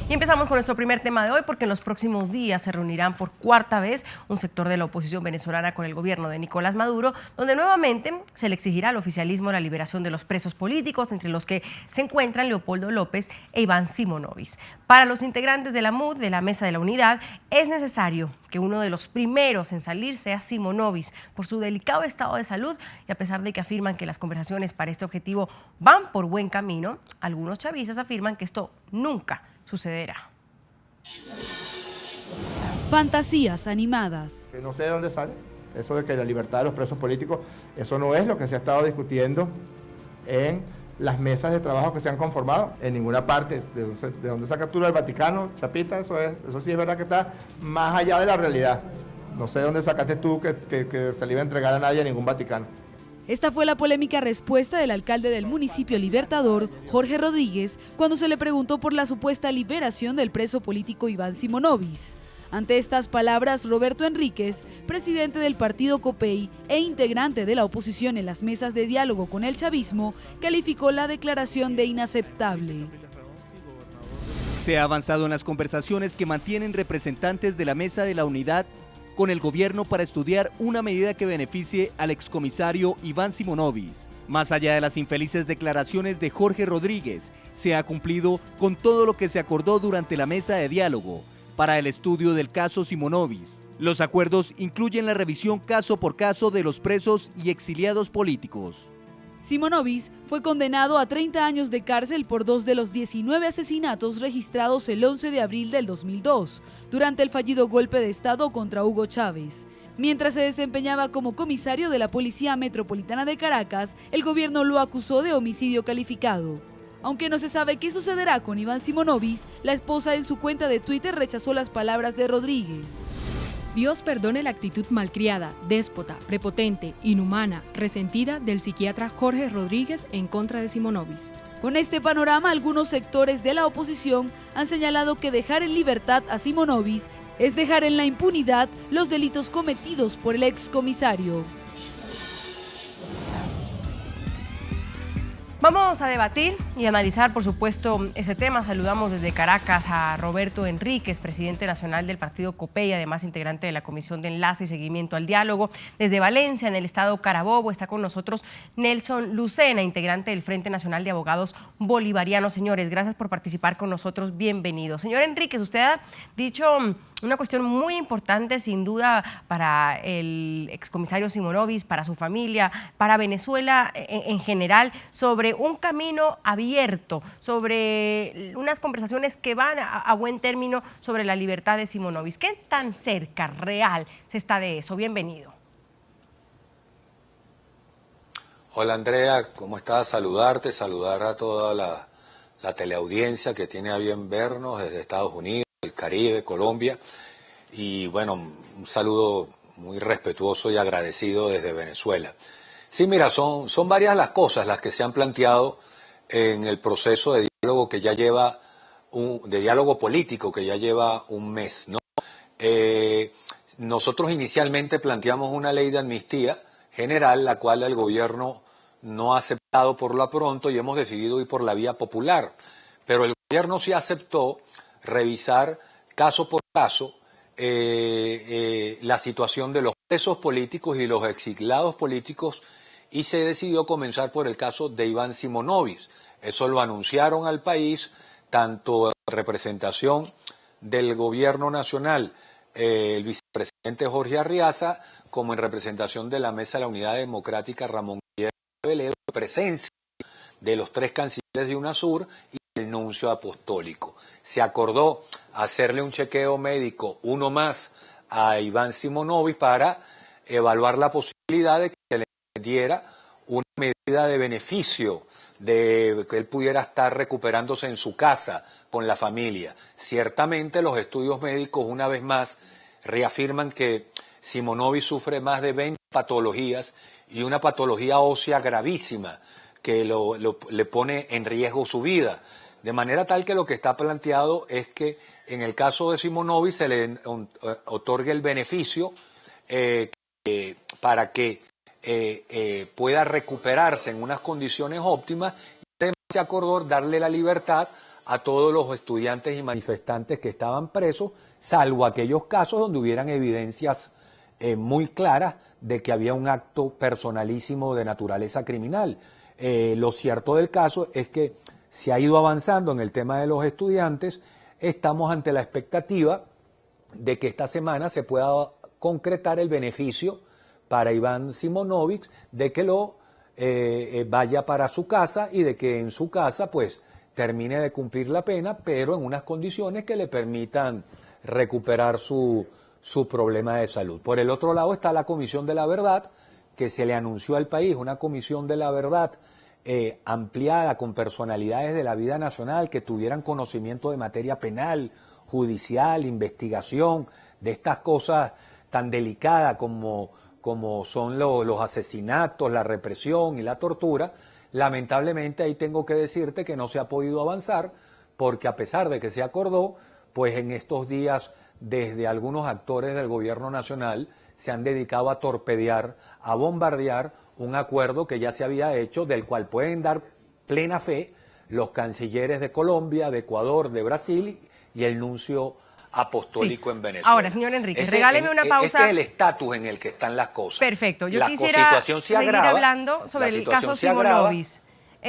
Y empezamos con nuestro primer tema de hoy porque en los próximos días se reunirán por cuarta vez un sector de la oposición venezolana con el gobierno de Nicolás Maduro, donde nuevamente se le exigirá al oficialismo la liberación de los presos políticos, entre los que se encuentran Leopoldo López e Iván Simonovic. Para los integrantes de la MUD, de la Mesa de la Unidad, es necesario que uno de los primeros en salir sea Simonovic por su delicado estado de salud, y a pesar de que afirman que las conversaciones para este objetivo van por buen camino, algunos chavistas afirman que esto nunca sucederá. Fantasías animadas. No sé de dónde sale eso de que la libertad de los presos políticos, eso no es lo que se ha estado discutiendo en las mesas de trabajo que se han conformado en ninguna parte. De donde se captura el Vaticano, Chapita, eso sí es verdad que está más allá de la realidad. No sé de dónde sacaste tú que se le iba a entregar a nadie a ningún Vaticano. Esta fue la polémica respuesta del alcalde del municipio Libertador, Jorge Rodríguez, cuando se le preguntó por la supuesta liberación del preso político Iván Simonovic. Ante estas palabras, Roberto Enríquez, presidente del partido COPEI e integrante de la oposición en las mesas de diálogo con el chavismo, calificó la declaración de inaceptable. Se ha avanzado en las conversaciones que mantienen representantes de la Mesa de la Unidad con el gobierno para estudiar una medida que beneficie al excomisario Iván Simonovic. Más allá de las infelices declaraciones de Jorge Rodríguez, se ha cumplido con todo lo que se acordó durante la mesa de diálogo para el estudio del caso Simonovic. Los acuerdos incluyen la revisión caso por caso de los presos y exiliados políticos. Simonovic fue condenado a 30 años de cárcel por 2 de los 19 asesinatos registrados el 11 de abril del 2002, durante el fallido golpe de Estado contra Hugo Chávez. Mientras se desempeñaba como comisario de la Policía Metropolitana de Caracas, el gobierno lo acusó de homicidio calificado. Aunque no se sabe qué sucederá con Iván Simonovic, la esposa en su cuenta de Twitter rechazó las palabras de Rodríguez. Dios perdone la actitud malcriada, déspota, prepotente, inhumana, resentida del psiquiatra Jorge Rodríguez en contra de Simonovic. Con este panorama, algunos sectores de la oposición han señalado que dejar en libertad a Simonovic es dejar en la impunidad los delitos cometidos por el excomisario. Vamos a debatir y analizar, por supuesto, ese tema. Saludamos desde Caracas a Roberto Enríquez, presidente nacional del partido COPEI, además integrante de la Comisión de Enlace y Seguimiento al Diálogo. Desde Valencia, en el estado Carabobo, está con nosotros Nelson Lucena, integrante del Frente Nacional de Abogados Bolivarianos. Señores, gracias por participar con nosotros. Bienvenidos. Señor Enríquez, usted ha dicho una cuestión muy importante, sin duda, para el excomisario Simonovic, para su familia, para Venezuela en general, sobre un camino abierto, sobre unas conversaciones que van a buen término sobre la libertad de Simonovic. ¿Qué tan cerca, real, se está de eso? Bienvenido. Hola Andrea, ¿cómo estás? Saludarte, saludar a toda la teleaudiencia que tiene a bien vernos desde Estados Unidos, el Caribe, Colombia, y bueno, un saludo muy respetuoso y agradecido desde Venezuela. Sí, mira, son varias las cosas las que se han planteado en el proceso de diálogo que ya lleva, de diálogo político que ya lleva un mes, ¿no? Nosotros inicialmente planteamos una ley de amnistía general, la cual el gobierno no ha aceptado por lo pronto y hemos decidido ir por la vía popular, pero el gobierno sí aceptó revisar caso por caso la situación de los presos políticos y los exiliados políticos, y se decidió comenzar por el caso de Iván Simonovic. Eso lo anunciaron al país, tanto en representación del gobierno nacional, el vicepresidente Jorge Arriaza, como en representación de la Mesa de la Unidad Democrática Ramón Guillermo Velero, en presencia de los 3 cancilleres de UNASUR y el nuncio apostólico. Se acordó hacerle un chequeo médico, uno más, a Iván Simonovic para evaluar la posibilidad de que se le diera una medida de beneficio, de que él pudiera estar recuperándose en su casa con la familia. Ciertamente los estudios médicos, una vez más, reafirman que Simonovic sufre más de 20 patologías y una patología ósea gravísima que le pone en riesgo su vida. De manera tal que lo que está planteado es que en el caso de Simonovic se le otorgue el beneficio para que pueda recuperarse en unas condiciones óptimas, y además se acordó darle la libertad a todos los estudiantes y manifestantes que estaban presos, salvo aquellos casos donde hubieran evidencias muy claras de que había un acto personalísimo de naturaleza criminal. Lo cierto del caso es que se ha ido avanzando en el tema de los estudiantes. Estamos ante la expectativa de que esta semana se pueda concretar el beneficio para Iván Simonovic, de que lo vaya para su casa y de que en su casa pues termine de cumplir la pena, pero en unas condiciones que le permitan recuperar su problema de salud. Por el otro lado está la Comisión de la Verdad, que se le anunció al país, una Comisión de la Verdad ampliada con personalidades de la vida nacional que tuvieran conocimiento de materia penal, judicial, investigación, de estas cosas tan delicadas como son los asesinatos, la represión y la tortura. Lamentablemente ahí tengo que decirte que no se ha podido avanzar, porque a pesar de que se acordó, pues en estos días desde algunos actores del gobierno nacional se han dedicado a torpedear, a bombardear un acuerdo que ya se había hecho, del cual pueden dar plena fe los cancilleres de Colombia, de Ecuador, de Brasil y el nuncio apostólico en Venezuela. Ahora, señor Enrique, regáleme una pausa. Este es el estatus en el que están las cosas. Perfecto. Yo la quisiera situación se seguir agrava, hablando sobre el caso Simonovic.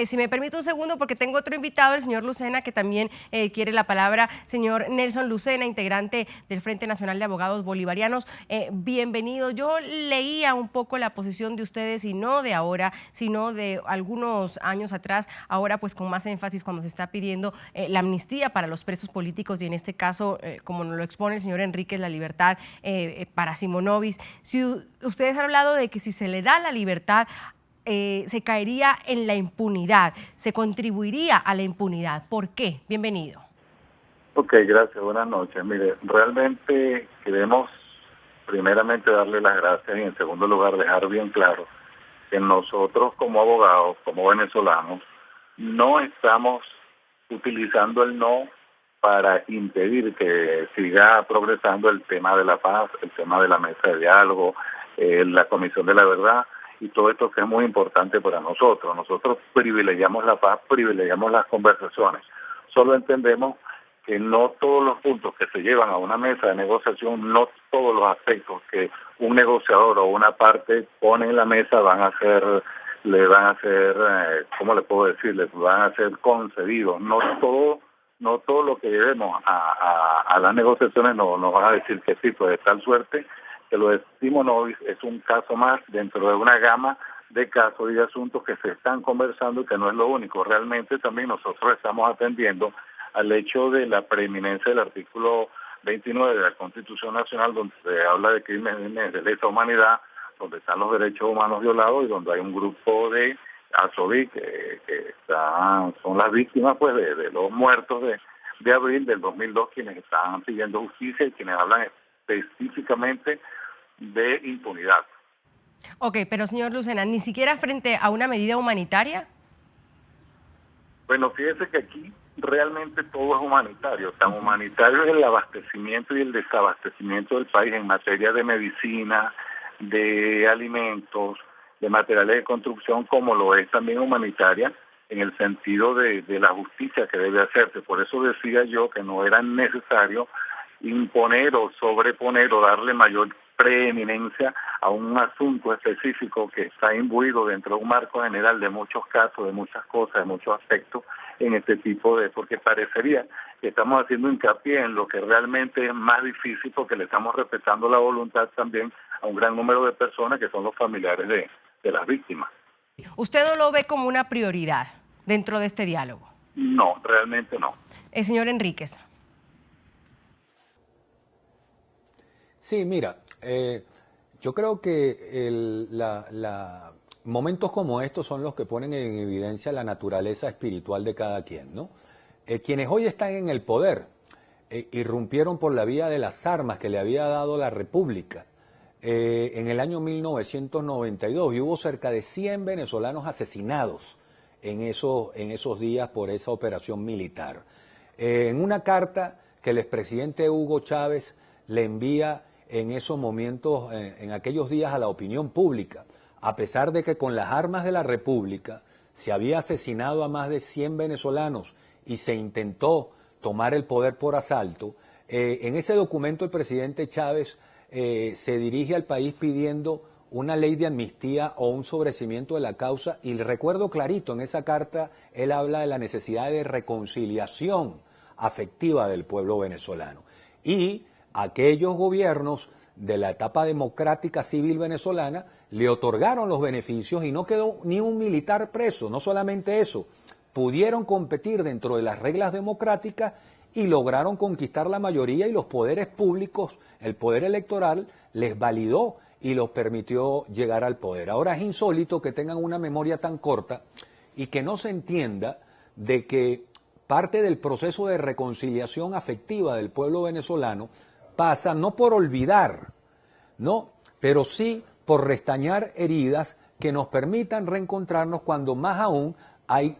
Si me permite un segundo, porque tengo otro invitado, el señor Lucena, que también quiere la palabra. Señor Nelson Lucena, integrante del Frente Nacional de Abogados Bolivarianos, bienvenido. Yo leía un poco la posición de ustedes, y no de ahora, sino de algunos años atrás, ahora pues con más énfasis cuando se está pidiendo la amnistía para los presos políticos, y en este caso, como nos lo expone el señor Enríquez, la libertad para Simonovic. Si ustedes han hablado de que si se le da la libertad, se caería en la impunidad, se contribuiría a la impunidad. ¿Por qué? Bienvenido. Ok, gracias. Buenas noches. Mire, realmente queremos primeramente darle las gracias y en segundo lugar dejar bien claro que nosotros como abogados, como venezolanos, no estamos utilizando el no para impedir que siga progresando el tema de la paz, el tema de la mesa de diálogo, la Comisión de la Verdad, y todo esto que es muy importante para nosotros. Nosotros privilegiamos la paz, privilegiamos las conversaciones. Solo entendemos que no todos los puntos que se llevan a una mesa de negociación, no todos los aspectos que un negociador o una parte pone en la mesa le van a ser, ¿cómo le puedo decir? Le van a ser concedidos. No todo lo que llevemos a las negociaciones nos van a decir que sí, pues de tal suerte que lo de Simonovic es un caso más dentro de una gama de casos y de asuntos que se están conversando y que no es lo único. Realmente también nosotros estamos atendiendo al hecho de la preeminencia del artículo 29 de la Constitución Nacional, donde se habla de crímenes de lesa humanidad, donde están los derechos humanos violados y donde hay un grupo de ASOBI que son las víctimas pues de los muertos de abril del 2002, quienes están pidiendo justicia y quienes hablan específicamente de impunidad. Ok, pero señor Lucena, ¿ni siquiera frente a una medida humanitaria? Bueno, fíjese que aquí realmente todo es humanitario. Tan humanitario es el abastecimiento y el desabastecimiento del país en materia de medicina, de alimentos, de materiales de construcción, como lo es también humanitaria en el sentido de la justicia que debe hacerse. Por eso decía yo que no era necesario imponer o sobreponer o darle mayor preeminencia a un asunto específico que está imbuido dentro de un marco general de muchos casos, de muchas cosas, de muchos aspectos en este tipo porque parecería que estamos haciendo hincapié en lo que realmente es más difícil, porque le estamos respetando la voluntad también a un gran número de personas que son los familiares de las víctimas. ¿Usted no lo ve como una prioridad dentro de este diálogo? No, realmente no. Señor Enríquez. Sí, mira, yo creo que momentos como estos son los que ponen en evidencia la naturaleza espiritual de cada quien, ¿no? Quienes hoy están en el poder irrumpieron por la vía de las armas que le había dado la República en el año 1992 y hubo cerca de 100 venezolanos asesinados en esos días por esa operación militar. En una carta que el expresidente Hugo Chávez le envía en esos momentos, en aquellos días, a la opinión pública, a pesar de que con las armas de la República se había asesinado a más de 100 venezolanos y se intentó tomar el poder por asalto, en ese documento el presidente Chávez se dirige al país pidiendo una ley de amnistía o un sobreseimiento de la causa, y recuerdo clarito, en esa carta él habla de la necesidad de reconciliación afectiva del pueblo venezolano. Y aquellos gobiernos de la etapa democrática civil venezolana le otorgaron los beneficios y no quedó ni un militar preso. No solamente eso, pudieron competir dentro de las reglas democráticas y lograron conquistar la mayoría, y los poderes públicos, el poder electoral, les validó y los permitió llegar al poder. Ahora es insólito que tengan una memoria tan corta y que no se entienda de que parte del proceso de reconciliación afectiva del pueblo venezolano pasa no por olvidar, no, pero sí por restañar heridas que nos permitan reencontrarnos cuando más aún hay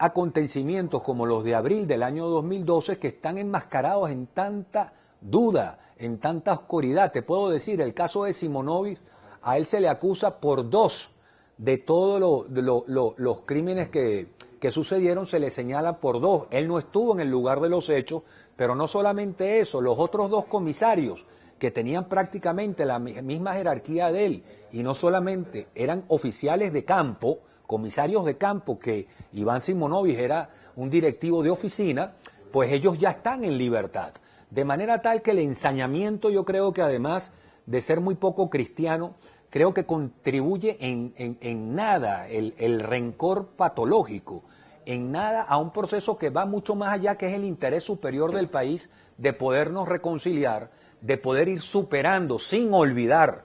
acontecimientos como los de abril del año 2012 que están enmascarados en tanta duda, en tanta oscuridad. Te puedo decir, el caso de Simonovic, a él se le acusa por 2 de todos los crímenes que sucedieron, se le señala por 2. Él no estuvo en el lugar de los hechos, pero no solamente eso, los otros 2 comisarios que tenían prácticamente la misma jerarquía de él, y no solamente eran oficiales de campo, comisarios de campo, que Iván Simonovic era un directivo de oficina, pues ellos ya están en libertad. De manera tal que el ensañamiento, yo creo que además de ser muy poco cristiano, creo que contribuye en nada el rencor patológico, en nada a un proceso que va mucho más allá, que es el interés superior del país de podernos reconciliar, de poder ir superando, sin olvidar,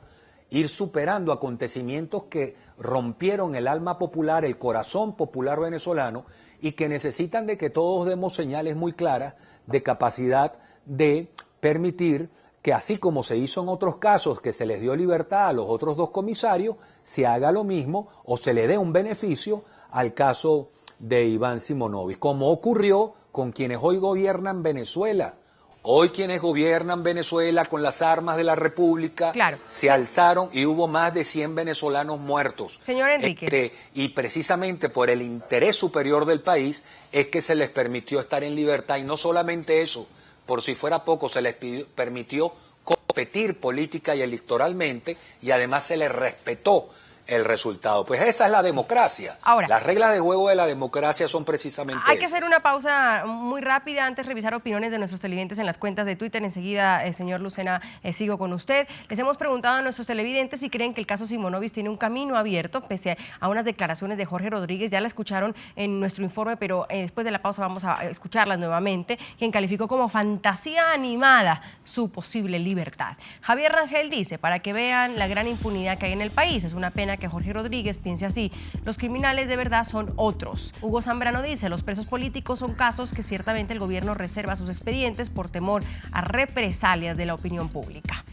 ir superando acontecimientos que rompieron el alma popular, el corazón popular venezolano, y que necesitan de que todos demos señales muy claras de capacidad de permitir que, así como se hizo en otros casos, que se les dio libertad a los otros 2 comisarios, se haga lo mismo o se le dé un beneficio al caso de Iván Simonovic, como ocurrió con quienes hoy gobiernan Venezuela. Hoy quienes gobiernan Venezuela con las armas de la República, claro, se alzaron y hubo más de 100 venezolanos muertos. Señor Enríquez. Y precisamente por el interés superior del país es que se les permitió estar en libertad, y no solamente eso, por si fuera poco, se les permitió competir política y electoralmente, y además se les respetó el resultado. Pues esa es la democracia. Ahora, las reglas de juego de la democracia son precisamente hay que esas. hacer una pausa muy rápida antes de revisar opiniones de nuestros televidentes en las cuentas de Twitter. Enseguida, señor Lucena, sigo con usted. Les hemos preguntado a nuestros televidentes si creen que el caso Simonovic tiene un camino abierto, pese a unas declaraciones de Jorge Rodríguez. Ya la escucharon en nuestro informe, pero después de la pausa vamos a escucharlas nuevamente, quien calificó como fantasía animada su posible libertad. Javier Rangel dice, para que vean la gran impunidad que hay en el país, es una pena que Jorge Rodríguez piense así. Los criminales de verdad son otros. Hugo Zambrano dice, los presos políticos son casos que ciertamente el gobierno reserva sus expedientes por temor a represalias de la opinión pública.